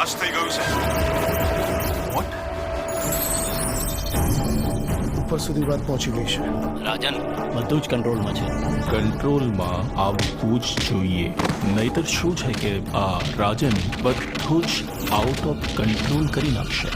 નાશ થઈ ગયું છે. વોટ? ઉપર સુધી વાત પહોંચી ગઈ છે. રાજન, બધું જ કંટ્રોલમાં છે. કંટ્રોલમાં આવવું જ જોઈએ. નહીતર શું છે કે આ રાજન બધું જ આઉટ ઓફ કંટ્રોલ કરી નાખશે.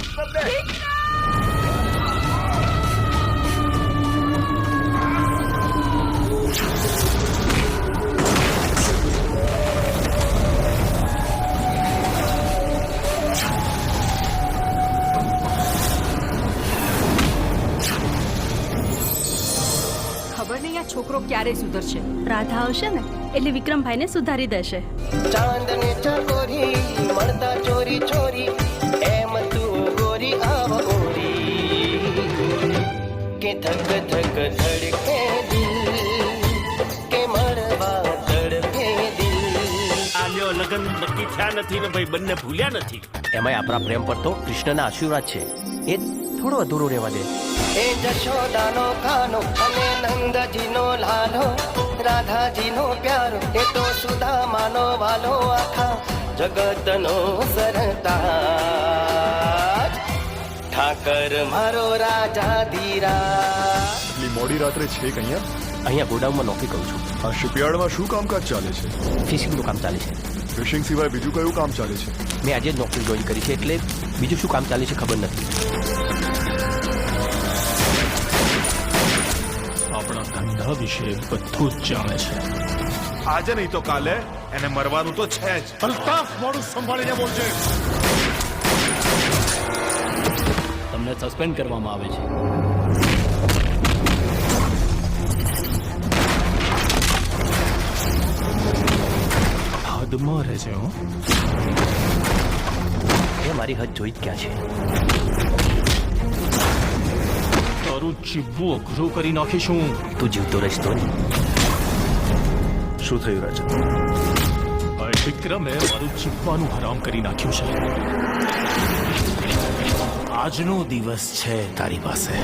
ખબર નહીં આ છોકરો ક્યારે સુધરશે. રાધા આવશે ને એટલે વિક્રમભાઈને સુધારી દેશે. ચાંદને ચકોરી મળતા ચોરી ચોરી એમ તું ગોરી આવ ઓરી કે ધક ધક ધડકે દિલ કે મળવા તડપે દિલ. આલ્યો લગન નક્કી થયા નથી ને ભાઈ બંને ભૂલ્યા નથી. એમાંય આપણા પ્રેમ પર તો કૃષ્ણના આશીર્વાદ છે. એ થોડો અધૂરો રહેવા દે. એ જશોદાનો કાનો અને નંદજીનો લાલો રાધાજીનો પ્યારો એ તો સુદામાનો વાલો આખા જગતનો સરતાજ ઠાકર મારો રાજા ધીરા. એટલી મોડી રાત્રે છે કે અહીંયા ગોડાઉનમાં નોકરી કરું છું. આ શિપયાર્ડમાં શું કામકાજ ચાલે છે? ફિશિંગનું કામ ચાલે છે. ફિશિંગ સિવાય બીજું કયું કામ ચાલે છે? મેં આજે જ નોકરી જોઈન કરી છે એટલે બીજું શું કામ ચાલે છે ખબર નથી. આપણા ધંધા વિશે બધું જ જાણે છે. આજે નહીં તો કાલે એને મરવાનું તો છે જ. અલ્તાફ, મોડું સંભાળીને બોલજે. તમને સસ્પેન્ડ કરવામાં આવે છે. હદમાં રહેશે. હો, એ મારી હદ જોઈ જ ક્યાં છે. તારું જીવવું અઘરું કરી નાખીશું. તું જીવતો રહીશ તો નહીં. શું થયું રાજન? આ વિક્રમે મારું જીવવાનું હરામ કરી નાખ્યું છે. આજનો દિવસ છે તારી પાસે.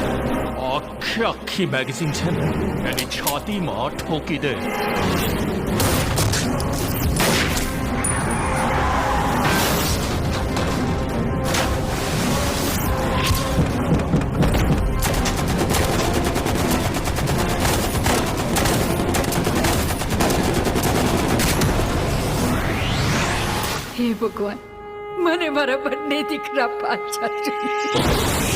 આખી મેગેઝિન છે ને એની છાતીમાં ઠોકી દે. હે ભગવાન, મને મારા બંને દીકરા પાછા જોઈએ.